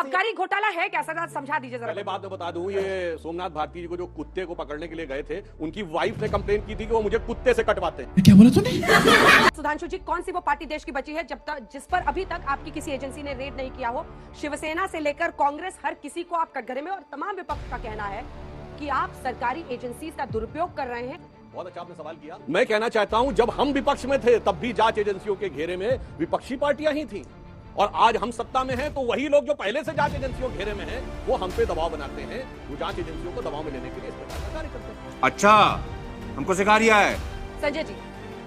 आबकारी घोटाला है क्या सर? समझा दीजिए जरा। पहले बात मैं बता दूं, ये सोमनाथ भारती जी को जो कुत्ते को पकड़ने के लिए गए थे, उनकी वाइफ ने कंप्लेन की थी कि वो मुझे कुत्ते से कटवाते हैं। क्या बोला तूने? सुधांशु जी, कौन सी वो पार्टी देश की बची है जिस पर अभी तक आपकी किसी एजेंसी ने रेड नहीं किया हो? शिवसेना से लेकर कांग्रेस, हर किसी को आप कटघरे में, और तमाम विपक्ष का कहना है कि आप सरकारी एजेंसी का दुरुपयोग कर रहे हैं। बहुत अच्छा आपने सवाल किया। मैं कहना चाहता हूं, जब हम विपक्ष में थे तब भी जांच एजेंसियों के घेरे में विपक्षी पार्टियां ही थी, और आज हम सत्ता में हैं तो वही लोग जो पहले से जांच एजेंसियों के घेरे में हैं वो हम पे दबाव बनाते हैं, वो जांच एजेंसियों को दबाव में लेने के लिए इस प्रकार का कार्य करते हैं। अच्छा, हमको सिखा रिया है। संजय जी,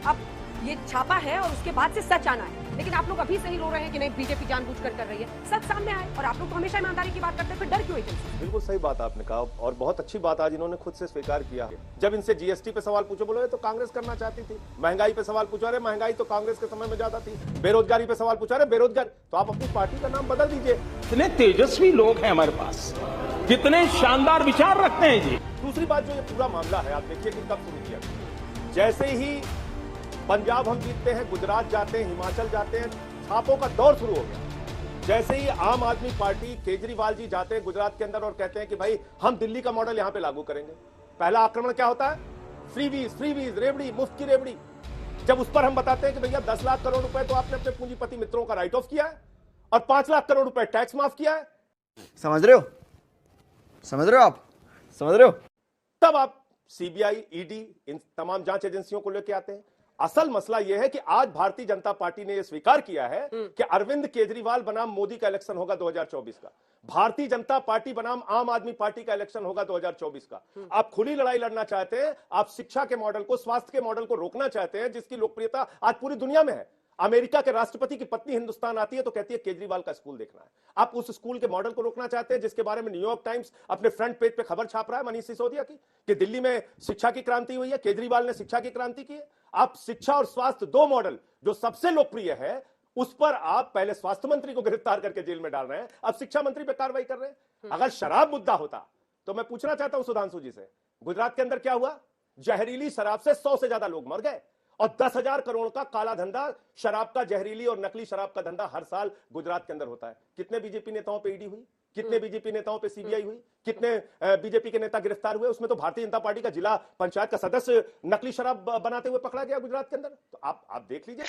अब ये छापा है और उसके बाद से सच आना है, लेकिन आप लोग अभी से ही रो रहे हैं कि नहीं बीजेपी जानबूझकर कर रही है। सच सामने आए, और आप लोग तो हमेशा ईमानदारी की बात करते हैं, फिर डर क्यों एजेंसी? बिल्कुल सही बात आपने कहा, और बहुत अच्छी बात आज इन्होंने खुद से स्वीकार किया। जब इनसे जीएसटी पे सवाल पूछो, बोले तो कांग्रेस करना चाहती थी। महंगाई पे सवाल पूछा, रहे महंगाई तो कांग्रेस के समय में ज्यादा थी। बेरोजगारी पे सवाल पूछा, रहे बेरोजगार, तो आप अपनी पार्टी का नाम बदल दीजिए। इतने तेजस्वी लोग हैं हमारे पास, कितने शानदार विचार रखते हैं जी। दूसरी बात, जो ये पूरा मामला है, आप देखिए कि कब शुरू किया। जैसे ही पंजाब हम जीतते हैं, गुजरात जाते हैं, हिमाचल जाते हैं, छापों का दौर शुरू हो गया। जैसे ही आम आदमी पार्टी, केजरीवाल जी जाते हैं गुजरात के अंदर और कहते हैं कि भाई हम दिल्ली का मॉडल यहां पे लागू करेंगे, पहला आक्रमण क्या होता है? फ्रीवीज, रेवड़ी, मुफ्त की रेवड़ी। जब उस पर हम बताते हैं कि भैया 10 लाख करोड़ रुपए तो आपने अपने पूंजीपति मित्रों का राइट ऑफ किया है और 5 लाख करोड़ रुपए टैक्स माफ किया है, समझ रहे हो? समझ रहे हो आप? समझ रहे हो? तब आप सीबीआई, ईडी, इन तमाम जांच एजेंसियों को लेके आते हैं। असल मसला यह है कि आज भारतीय जनता पार्टी ने यह स्वीकार किया है कि अरविंद केजरीवाल बनाम मोदी का इलेक्शन होगा 2024 का, भारतीय जनता पार्टी बनाम आम आदमी पार्टी का इलेक्शन होगा 2024 का। आप खुली लड़ाई लड़ना चाहते हैं, आप शिक्षा के मॉडल को, स्वास्थ्य के मॉडल को रोकना चाहते हैं, जिसकी लोकप्रियता आज पूरी दुनिया में है। अमेरिका के राष्ट्रपति की पत्नी हिंदुस्तान आती है तो कहती है केजरीवाल का स्कूल देखना है। आप उस स्कूल के मॉडल को रोकना चाहते हैं जिसके बारे में न्यूयॉर्क टाइम्स अपने फ्रंट पेज पे खबर छाप रहा है मनीष सिसोदिया की, कि दिल्ली में शिक्षा की क्रांति हुई है, केजरीवाल ने शिक्षा की क्रांति की है। आप शिक्षा और स्वास्थ्य, दो मॉडल जो सबसे लोकप्रिय है, उस पर आप पहले स्वास्थ्य मंत्री को गिरफ्तार करके जेल में डाल रहे हैं, अब शिक्षा मंत्री पर कार्रवाई कर रहे हैं। अगर शराब मुद्दा होता तो मैं पूछना चाहता हूं सुधांशु जी से, गुजरात के अंदर क्या हुआ? जहरीली शराब से 100 से ज्यादा लोग मर गए, और 10,000 करोड़ का काला धंधा, शराब का, जहरीली और नकली शराब का धंधा हर साल गुजरात के अंदर होता है। कितने बीजेपी नेताओं पे ईडी हुई, कितने बीजेपी नेताओं पे सीबीआई हुई, कितने बीजेपी के नेता गिरफ्तार हुए? उसमें तो भारतीय जनता पार्टी का जिला पंचायत का सदस्य नकली शराब बनाते हुए पकड़ा गया गुजरात के अंदर। तो आप देख लीजिए।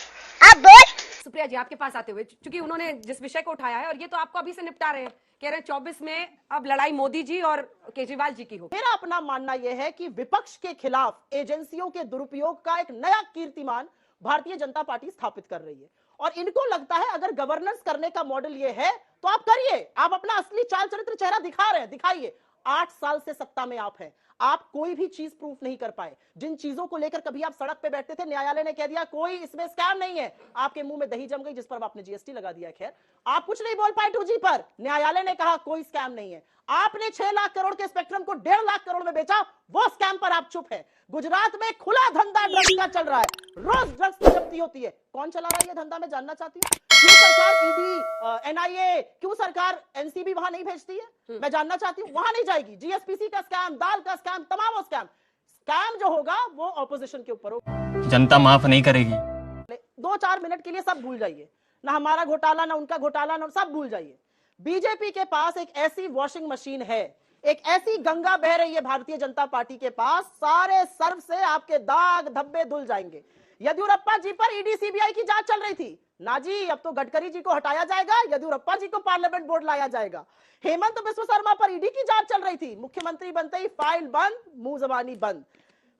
सुप्रिया जी, आपके पास आते हुए, क्योंकि उन्होंने जिस विषय को उठाया है, और ये तो आपको अभी से निपटा रहे हैं, कह रहे हैं 24 में अब लड़ाई मोदी जी और केजरीवाल जी की हो। मेरा अपना मानना यह है कि विपक्ष के खिलाफ एजेंसियों के दुरुपयोग का एक नया कीर्तिमान भारतीय जनता पार्टी स्थापित कर रही है, और इनको लगता है अगर गवर्नेंस करने का मॉडल ये है तो आप करिए, आप अपना असली चाल चरित्र चेहरा दिखा रहे हैं, दिखाइए। 8 साल से सत्ता में आप हैं, आप कोई भी चीज प्रूफ नहीं कर पाए। जिन चीजों को लेकर कभी आप सड़क पे बैठते थे, न्यायालय ने कह दिया कोई इसमें स्कैम नहीं है, आपके मुंह में दही जम गई, जिस पर आपने जीएसटी लगा दिया। खैर, आप कुछ नहीं बोल पाए 2G पर, न्यायालय ने कहा कोई स्कैम नहीं है। आपने 6 लाख करोड़ के स्पेक्ट्रम को 1.5 लाख करोड़ में बेचा, वो स्कैम पर आप चुप है। गुजरात में खुला धंधा ड्रग्स का चल रहा है, रोज ड्रग्स की जब्ती होती है। कौन चला रहा है ये धंधा, मैं जानना चाहती हूँ। क्यों सरकार ईडी, एनआईए, क्यों सरकार एनसीबी वहां नहीं भेजती है, मैं जानना चाहती हूँ। वहां नहीं जाएगी। जीएसपीसी का स्कैम, दाल का स्कैम, तमाम स्कैम जो होगा वो ऑपोजिशन के ऊपर होगा। जनता माफ नहीं करेगी। 2-4 मिनट के लिए सब भूल जाइए, ना हमारा घोटाला, ना उनका घोटाला, ना सब भूल जाइए। बीजेपी के पास एक ऐसी वॉशिंग मशीन है, एक ऐसी गंगा बह रही है भारतीय जनता पार्टी के पास, सारे सर्व से आपके दाग धब्बे धुल जाएंगे। येदियुरप्पा जी पर ईडी सीबीआई की जांच चल रही थी, ना जी अब तो गडकरी जी को हटाया जाएगा, येदियुरप्पा जी को पार्लियामेंट बोर्ड लाया जाएगा। हेमंत बिस्व शर्मा पर ईडी की जांच चल रही थी, मुख्यमंत्री बनते ही फाइल बंद, मुंह जबानी बंद।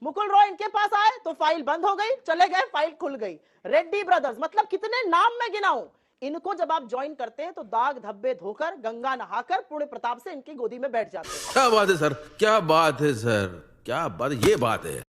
मुकुल रॉय इनके पास आए तो फाइल बंद हो गई, चले गए, फाइल खुल गई। रेड्डी ब्रदर्स, मतलब कितने नाम में गिनाऊं। इनको जब आप ज्वाइन करते हैं तो दाग धब्बे धोकर, गंगा नहाकर, पूर्ण प्रताप से इनकी गोदी में बैठ जाते हैं। क्या बात है सर, क्या बात है सर, क्या बात, ये बात है।